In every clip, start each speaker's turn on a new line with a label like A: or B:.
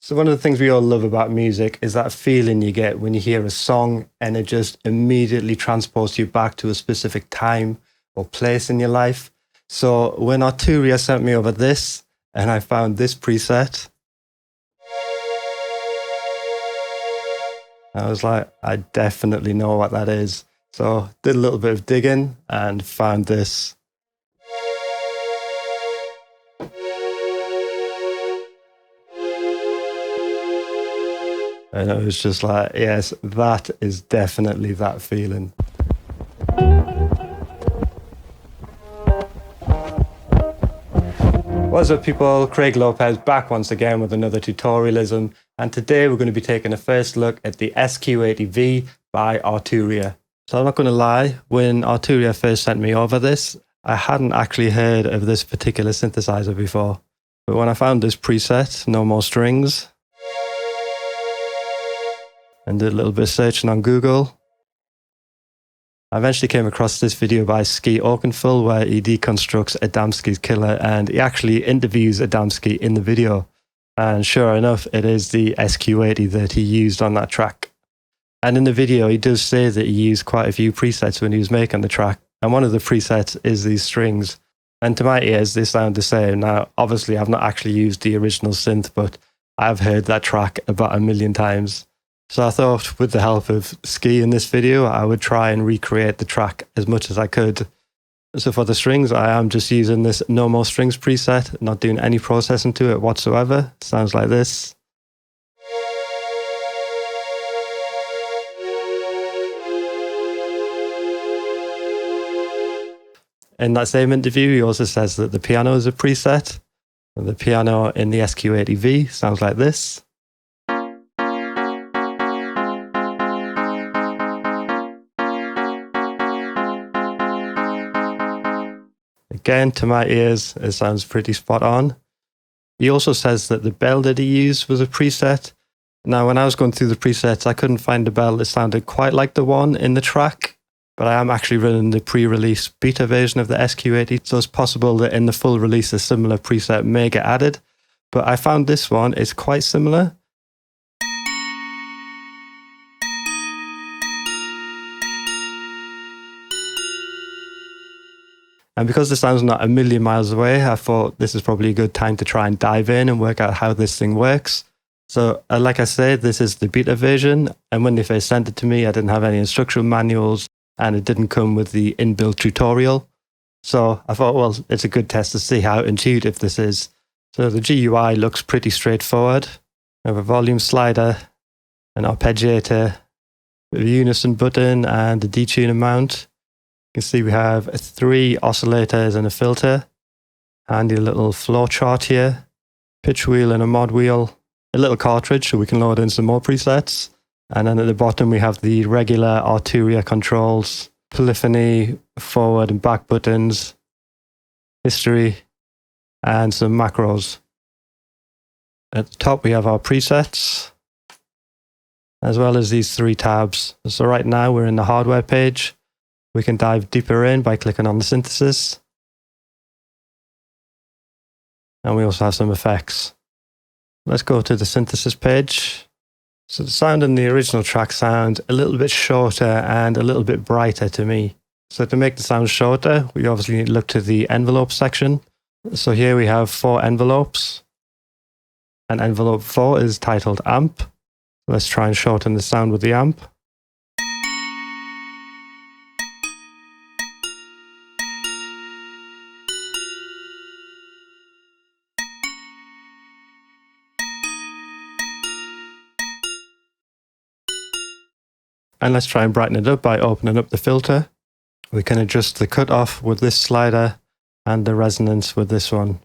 A: So one of the things we all love about music is that feeling you get when you hear a song and it just immediately transports you back to a specific time or place in your life. So when Arturia sent me over this and I found this preset, I was like, I definitely know what that is. So did a little bit of digging and found this. And it was just like, yes, that is definitely that feeling. What's up, people? Craig Lopez back once again with another Tutorialism. And today we're going to be taking a first look at the SQ80 V by Arturia. So I'm not going to lie, when Arturia first sent me over this, I hadn't actually heard of this particular synthesizer before. But when I found this preset, No More Strings, and did a little bit of searching on Google, I eventually came across this video by SQ80 where he deconstructs Adamski's killer, and he actually interviews Adamski in the video. And sure enough, it is the SQ80 that he used on that track. And in the video, he does say that he used quite a few presets when he was making the track. And one of the presets is these strings. And to my ears, they sound the same. Now, obviously, I've not actually used the original synth, but I've heard that track about 1,000,000 times. So I thought with the help of Ski in this video, I would try and recreate the track as much as I could. So for the strings, I am just using this No More Strings preset, not doing any processing to it whatsoever. Sounds like this. In that same interview, he also says that the piano is a preset. And the piano in the SQ80 V sounds like this. Again, to my ears, it sounds pretty spot on. He also says that the bell that he used was a preset. Now, when I was going through the presets, I couldn't find a bell that sounded quite like the one in the track, but I am actually running the pre-release beta version of the SQ80, so it's possible that in the full release, a similar preset may get added. But I found this one is quite similar. And because the sound's not 1,000,000 miles away, I thought this is probably a good time to try and dive in and work out how this thing works. So like I said, this is the beta version. And when they first sent it to me, I didn't have any instruction manuals and it didn't come with the inbuilt tutorial. So I thought, well, it's a good test to see how intuitive this is. So the GUI looks pretty straightforward. We have a volume slider, an arpeggiator, a unison button and a detuner mount. You can see we have 3 oscillators and a filter, handy little flow chart here, pitch wheel and a mod wheel, a little cartridge so we can load in some more presets, and then at the bottom we have the regular Arturia controls, polyphony, forward and back buttons, history, and some macros. At the top we have our presets, as well as these 3 tabs. So right now we're in the hardware page. We can dive deeper in by clicking on the synthesis. And we also have some effects. Let's go to the synthesis page. So the sound in the original track sounds a little bit shorter and a little bit brighter to me. So to make the sound shorter, we obviously need to look to the envelope section. So here we have 4 envelopes. And envelope 4 is titled amp. Let's try and shorten the sound with the amp. And let's try and brighten it up by opening up the filter. We can adjust the cutoff with this slider and the resonance with this one.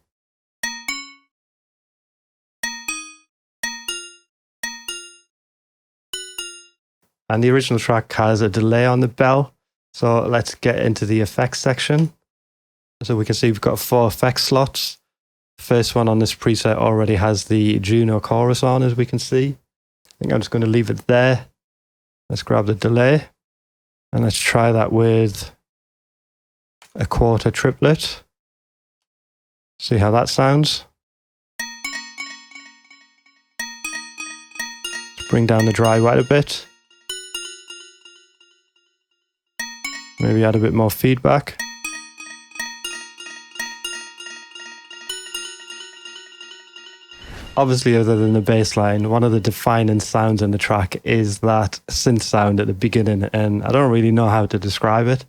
A: And the original track has a delay on the bell. So let's get into the effects section. So we can see we've got 4 effects slots. First one on this preset already has the Juno chorus on, as we can see. I think I'm just going to leave it there. Let's grab the delay and let's try that with a quarter triplet. See how that sounds. bring down the dry wet a bit. Maybe add a bit more feedback. Obviously, other than the bass line, one of the defining sounds in the track is that synth sound at the beginning, and I don't really know how to describe it,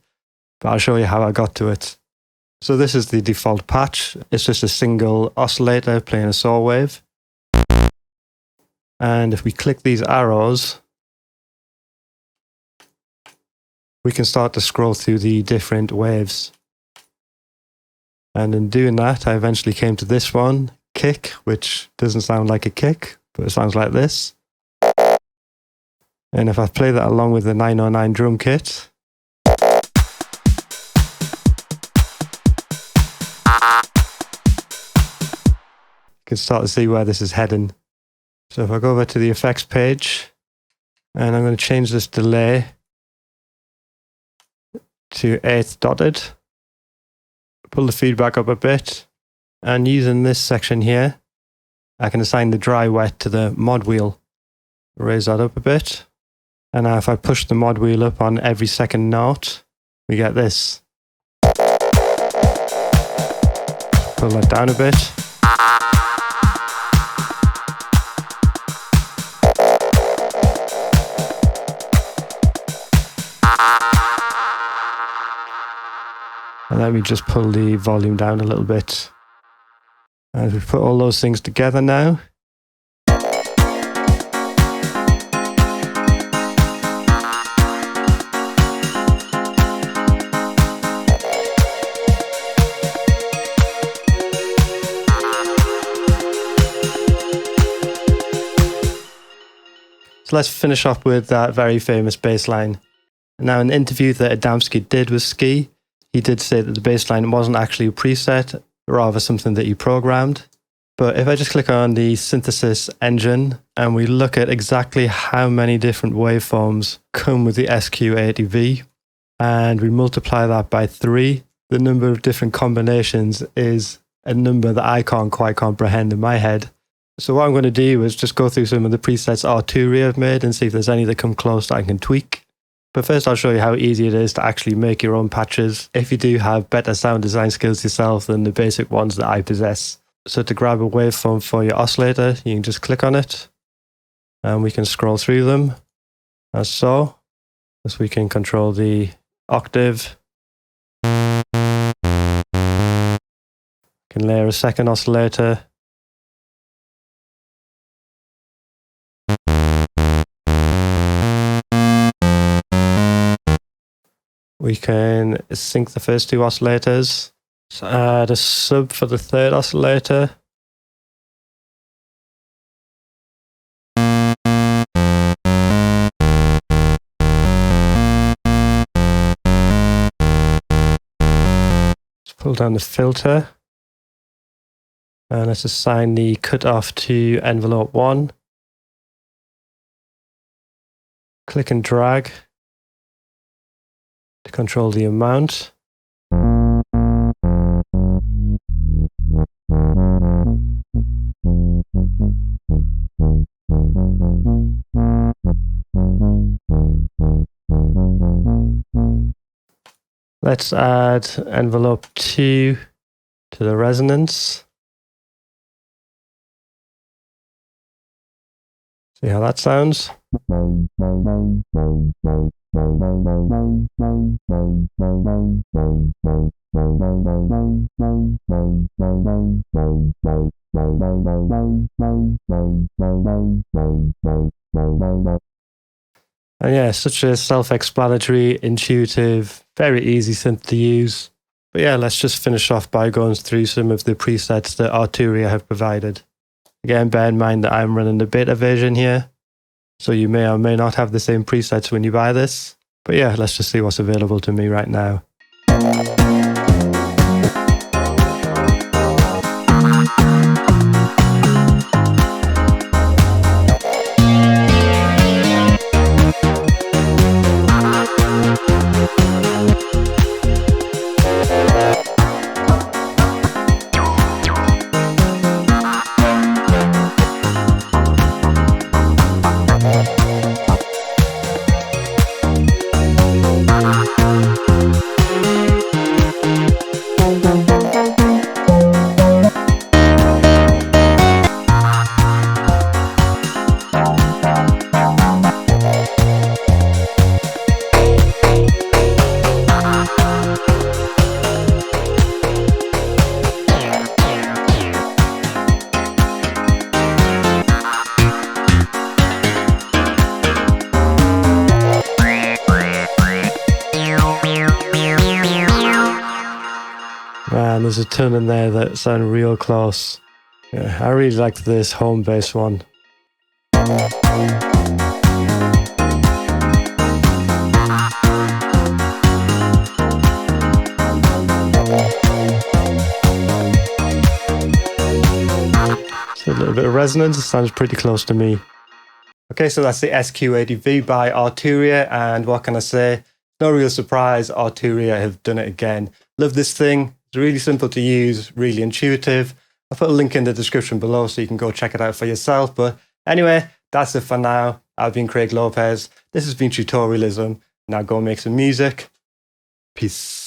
A: but I'll show you how I got to it. So this is the default patch. It's just a single oscillator playing a saw wave. And if we click these arrows, we can start to scroll through the different waves. And in doing that, I eventually came to this one, kick, which doesn't sound like a kick, but it sounds like this. And if I play that along with the 909 drum kit, you can start to see where this is heading. So if I go over to the effects page, and I'm going to change this delay to 8th dotted, pull the feedback up a bit, and using this section here, I can assign the dry wet to the mod wheel. Raise that up a bit. And now if I push the mod wheel up on every second note, we get this. Pull that down a bit. And let me just pull the volume down a little bit. As we put all those things together now, so let's finish off with that very famous bass line. Now, in the interview that Adamski did with Ski, he did say that the bass line wasn't actually a preset, rather something that he programmed. But if I just click on the synthesis engine and we look at exactly how many different waveforms come with the SQ80 V, and we multiply that by 3, the number of different combinations is a number that I can't quite comprehend in my head. So what I'm going to do is just go through some of the presets Arturia have made and see if there's any that come close that I can tweak. But first I'll show you how easy it is to actually make your own patches if you do have better sound design skills yourself than the basic ones that I possess. So to grab a waveform for your oscillator, you can just click on it and we can scroll through them as so. As we can control the octave. Can layer a second oscillator. We can sync the first 2 oscillators. So add a sub for the 3rd oscillator. Let's pull down the filter. And let's assign the cutoff to envelope 1. Click and drag to control the amount. Let's add envelope 2 to the resonance. See how that sounds. And yeah, such a self-explanatory, intuitive, very easy synth to use. But yeah, let's just finish off by going through some of the presets that Arturia have provided. Again, bear in mind that I'm running the beta version here, so you may or may not have the same presets when you buy this. But yeah, let's just see what's available to me right now. There's a ton in there that sound real close. Yeah, I really like this home bass one. So a little bit of resonance, it sounds pretty close to me. Okay, so that's the SQ80 V by Arturia, and what can I say? No real surprise, Arturia have done it again. Love this thing. It's really simple to use, really intuitive. I'll put a link in the description below so you can go check it out for yourself. But anyway, that's it for now. I've been Craig Lopez. This has been Tutorialism. Now go make some music. Peace.